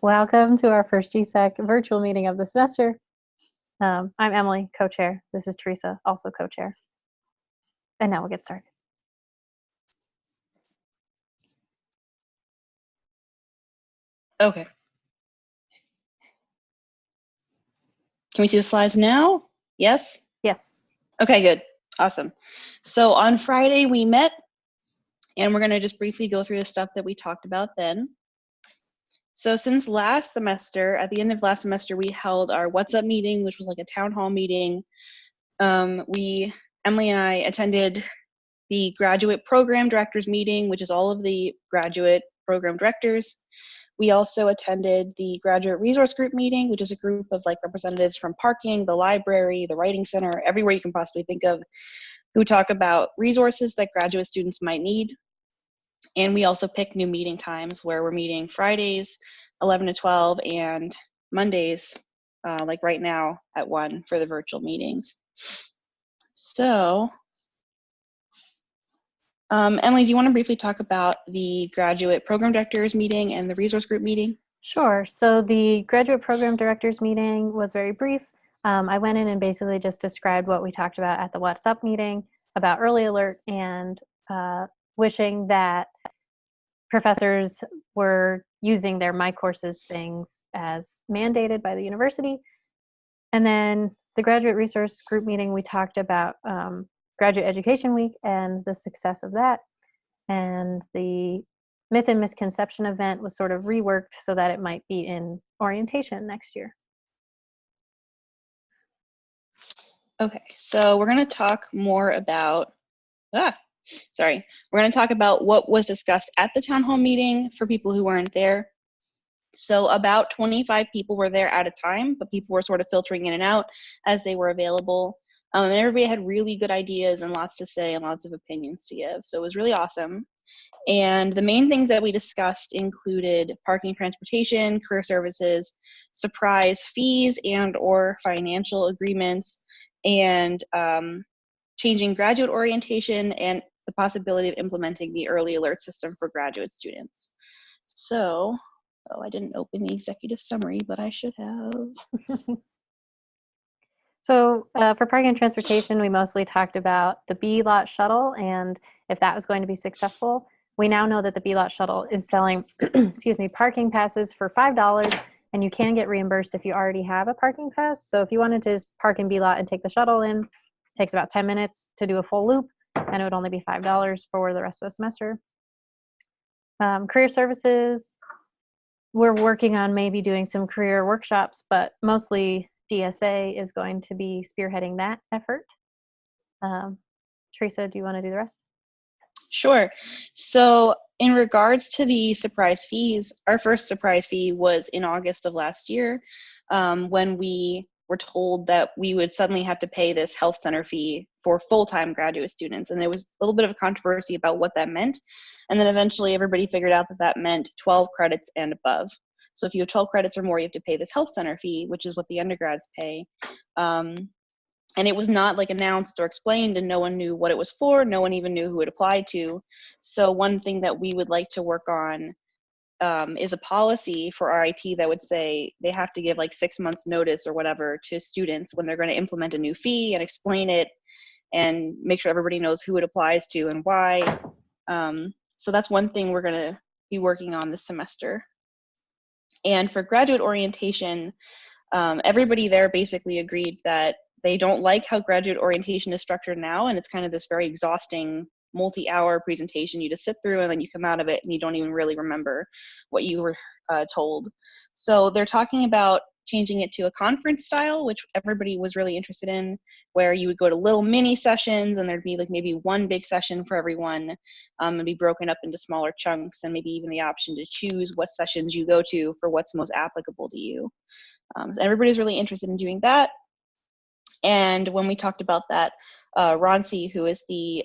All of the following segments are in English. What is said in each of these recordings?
Welcome to our first GSAC virtual meeting of the semester. I'm Emily, co-chair. This is Teresa, also co-chair. And now we'll get started. Okay. Can we see the slides now? Yes? Yes. Okay, good. Awesome. So on Friday we met, and we're going to just briefly go through the stuff that we talked about then. So since last semester, at the end of last semester, we held our What's Up meeting, which was like a town hall meeting. Emily and I attended the graduate program directors meeting, which is all of the graduate program directors. We also attended the graduate resource group meeting, which is a group of like representatives from parking, the library, the writing center, everywhere you can possibly think of, who talk about resources that graduate students might need. And we also pick new meeting times where we're meeting Fridays, 11 to 12, and Mondays, like right now at 1 for the virtual meetings. So, Emily, do you want to briefly talk about the graduate program directors meeting and the resource group meeting? Sure. So the graduate program directors meeting was very brief. I went in and basically just described what we talked about at the What's Up meeting about early alert and wishing that professors were using their My Courses things as mandated by the university. And then the graduate resource group meeting, we talked about Graduate Education Week and the success of that. And the Myth and Misconception event was sort of reworked so that it might be in orientation next year. Okay, so we're going to talk more about, we're going to talk about what was discussed at the town hall meeting for people who weren't there. So about 25 people were there at a time, but people were sort of filtering in and out as they were available. And everybody had really good ideas and lots to say and lots of opinions to give. So it was really awesome. And the main things that we discussed included parking, transportation, career services, surprise fees and or financial agreements, and changing graduate orientation and the possibility of implementing the early alert system for graduate students. So, I didn't open the executive summary, but I should have. So for parking and transportation, we mostly talked about the B-Lot shuttle and if that was going to be successful. We now know that the B-Lot shuttle is selling, parking passes for $5, and you can get reimbursed if you already have a parking pass. So if you wanted to park in B-Lot and take the shuttle in, it takes about 10 minutes to do a full loop, and it would only be $5 for the rest of the semester. Career services, we're working on maybe doing some career workshops, but mostly GSA is going to be spearheading that effort. Teresa, do you want to do the rest? Sure. So in regards to the surprise fees, our first surprise fee was in August of last year, when we were told that we would suddenly have to pay this health center fee for full-time graduate students. And there was a little bit of a controversy about what that meant. And then eventually everybody figured out that that meant 12 credits and above. So if you have 12 credits or more, you have to pay this health center fee, which is what the undergrads pay. And it was not like announced or explained, and no one knew what it was for. No one even knew who it applied to. So one thing that we would like to work on is a policy for RIT that would say they have to give like 6 months notice or whatever to students when they're going to implement a new fee, and explain it and make sure everybody knows who it applies to and why. So that's one thing we're going to be working on this semester. And for graduate orientation, everybody there basically agreed that they don't like how graduate orientation is structured now, and it's kind of this very exhausting multi-hour presentation you just sit through, and then you come out of it and you don't even really remember what you were told. So they're talking about changing it to a conference style, which everybody was really interested in, where you would go to little mini sessions and there'd be like maybe one big session for everyone, and be broken up into smaller chunks, and maybe even the option to choose what sessions you go to for what's most applicable to you. So everybody's really interested in doing that. And when we talked about that, Ronci, who is the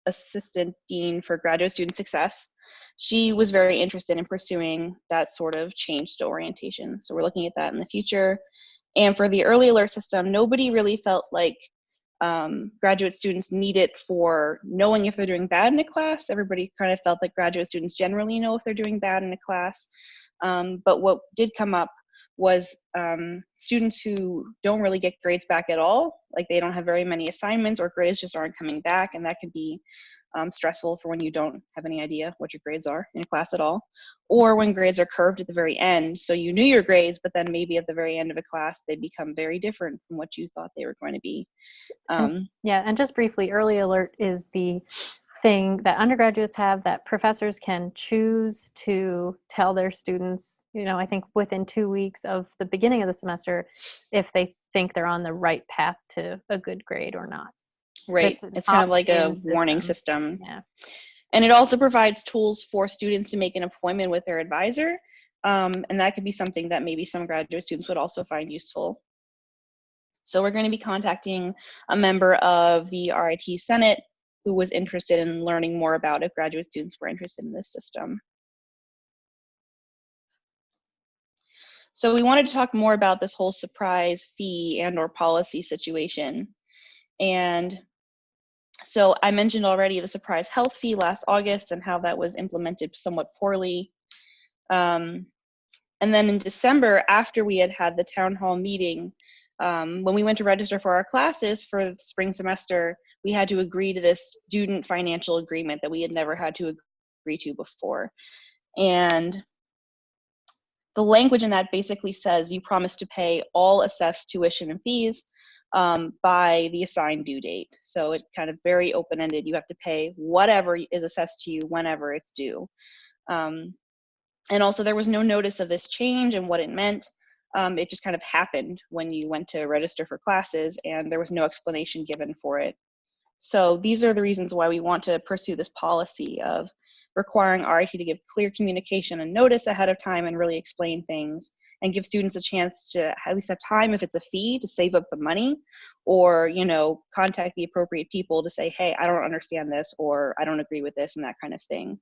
Assistant Dean for Graduate Student Success, she was very interested in pursuing that sort of change to orientation. So we're looking at that in the future. And for the early alert system, nobody really felt like graduate students need it for knowing if they're doing bad in a class. Everybody kind of felt like graduate students generally know if they're doing bad in a class. But what did come up was students who don't really get grades back at all, like they don't have very many assignments or grades just aren't coming back, and that can be stressful for when you don't have any idea what your grades are in class at all, or when grades are curved at the very end. So you knew your grades, but then maybe at the very end of a class, they become very different from what you thought they were going to be. Yeah, and just briefly, early alert is the thing that undergraduates have that professors can choose to tell their students, I think within 2 weeks of the beginning of the semester, if they think they're on the right path to a good grade or not. Right. It's kind of like a warning system. Yeah. And it also provides tools for students to make an appointment with their advisor. And that could be something that maybe some graduate students would also find useful. So we're going to be contacting a member of the RIT Senate who was interested in learning more about if graduate students were interested in this system. So we wanted to talk more about this whole surprise fee and or policy situation. And so I mentioned already the surprise health fee last August and how that was implemented somewhat poorly. And then in December, after we had had the town hall meeting, when we went to register for our classes for the spring semester, we had to agree to this student financial agreement that we had never had to agree to before. And the language in that basically says you promise to pay all assessed tuition and fees by the assigned due date. So it's kind of very open-ended. You have to pay whatever is assessed to you whenever it's due. And also there was no notice of this change and what it meant. It just kind of happened when you went to register for classes, and there was no explanation given for it. So these are the reasons why we want to pursue this policy of requiring RIT to give clear communication and notice ahead of time and really explain things, and give students a chance to at least have time, if it's a fee, to save up the money, or contact the appropriate people to say, hey, I don't understand this, or I don't agree with this, and that kind of thing.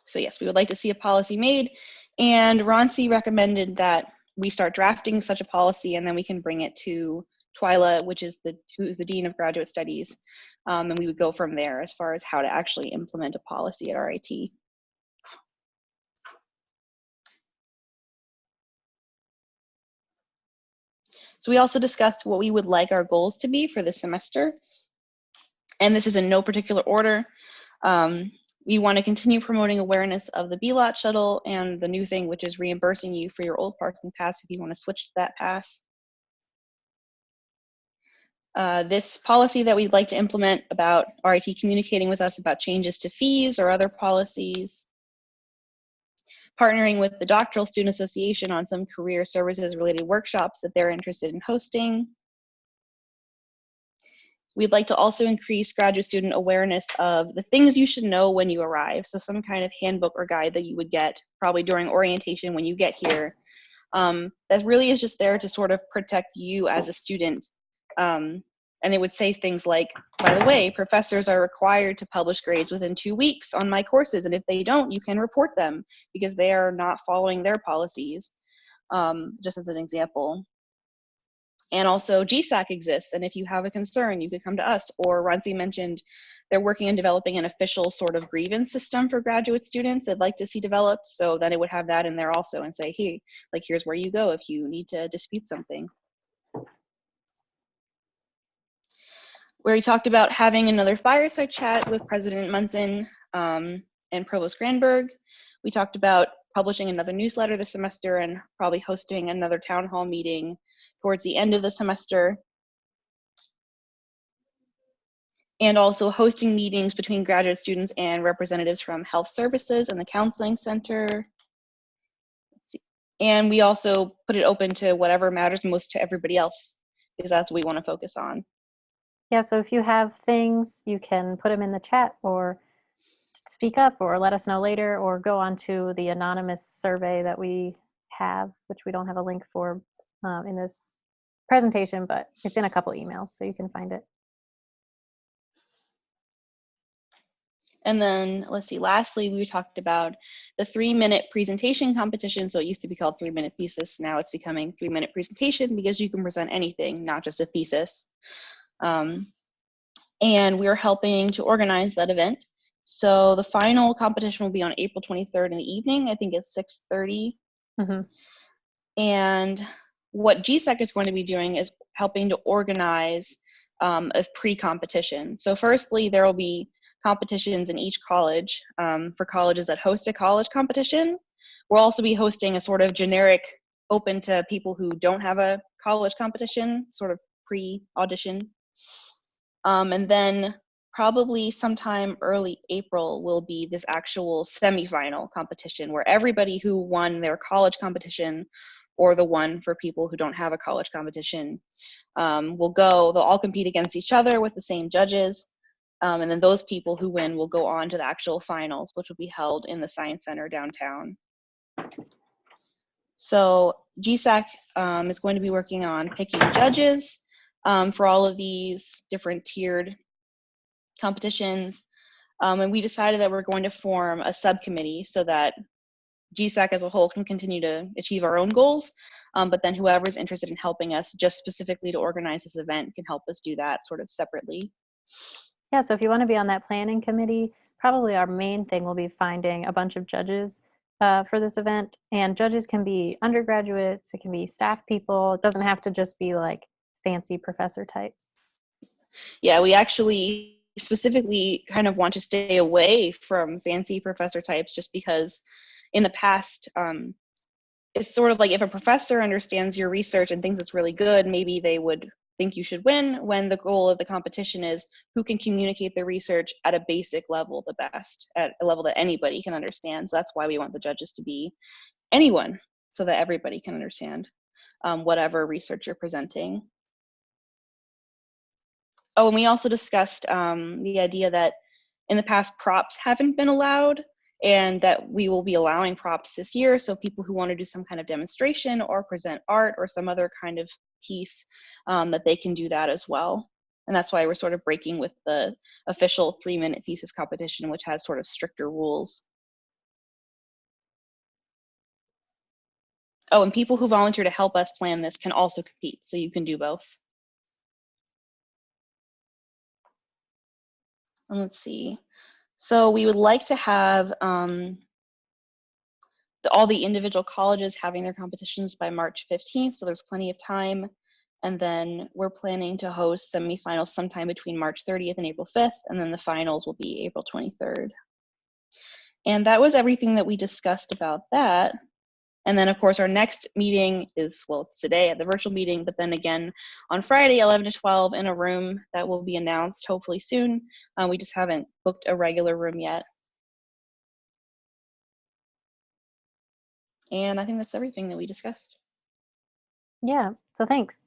So yes, we would like to see a policy made, and Ronci recommended that we start drafting such a policy, and then we can bring it to Twyla, who's the Dean of Graduate Studies, and we would go from there as far as how to actually implement a policy at RIT. So we also discussed what we would like our goals to be for this semester, and this is in no particular order. We want to continue promoting awareness of the B-Lot shuttle and the new thing, which is reimbursing you for your old parking pass if you want to switch to that pass. This policy that we'd like to implement about RIT communicating with us about changes to fees or other policies. Partnering with the Doctoral Student Association on some career services related workshops that they're interested in hosting. We'd like to also increase graduate student awareness of the things you should know when you arrive. So some kind of handbook or guide that you would get probably during orientation when you get here. That really is just there to sort of protect you as a student. And it would say things like, by the way, professors are required to publish grades within 2 weeks on my courses. And if they don't, you can report them because they are not following their policies, just as an example. And also GSAC exists, and if you have a concern, you could come to us. Or Ronci mentioned they're working on developing an official sort of grievance system for graduate students they'd like to see developed, so then it would have that in there also and say, hey, like here's where you go if you need to dispute something. Where we talked about having another fireside chat with President Munson and Provost Granberg. We talked about publishing another newsletter this semester and probably hosting another town hall meeting towards the end of the semester, and also hosting meetings between graduate students and representatives from health services and the counseling center. Let's see. And we also put it open to whatever matters most to everybody else, because that's what we want to focus on. Yeah, so if you have things, you can put them in the chat or speak up or let us know later, or go on to the anonymous survey that we have, which we don't have a link for in this presentation, but it's in a couple emails, so you can find it. And then let's see, lastly, we talked about the 3-minute presentation competition. So it used to be called 3-minute thesis. Now it's becoming 3-minute presentation because you can present anything, not just a thesis. And we're helping to organize that event. So the final competition will be on April 23rd in the evening. I think it's 6:30. Mm-hmm. And what GSAC is going to be doing is helping to organize a pre-competition. So firstly, there will be competitions in each college for colleges that host a college competition. We'll also be hosting a sort of generic open to people who don't have a college competition, sort of pre-audition. And then probably sometime early April will be this actual semifinal competition where everybody who won their college competition or the one for people who don't have a college competition will go, they'll all compete against each other with the same judges. And then those people who win will go on to the actual finals, which will be held in the Science Center downtown. So GSAC is going to be working on picking judges for all of these different tiered competitions. And we decided that we're going to form a subcommittee so that GSAC as a whole can continue to achieve our own goals, but then whoever's interested in helping us just specifically to organize this event can help us do that sort of separately. Yeah, so if you want to be on that planning committee, probably our main thing will be finding a bunch of judges for this event. And judges can be undergraduates, it can be staff people. It doesn't have to just be like fancy professor types. Yeah, we actually specifically kind of want to stay away from fancy professor types just because in the past, it's sort of like if a professor understands your research and thinks it's really good, maybe they would think you should win, when the goal of the competition is who can communicate their research at a basic level the best, at a level that anybody can understand. So that's why we want the judges to be anyone, so that everybody can understand whatever research you're presenting. Oh, and we also discussed the idea that in the past props haven't been allowed, and that we will be allowing props this year. So people who want to do some kind of demonstration or present art or some other kind of piece, that they can do that as well. And that's why we're sort of breaking with the official 3-minute thesis competition, which has sort of stricter rules. Oh, and people who volunteer to help us plan this can also compete, so you can do both. And let's see. So we would like to have all the individual colleges having their competitions by March 15th, so there's plenty of time. And then we're planning to host semifinals sometime between March 30th and April 5th, and then the finals will be April 23rd. And that was everything that we discussed about that. And then, of course, our next meeting is, well, it's today at the virtual meeting, but then again on Friday, 11 to 12 in a room that will be announced hopefully soon. We just haven't booked a regular room yet. And I think that's everything that we discussed. Yeah, so thanks.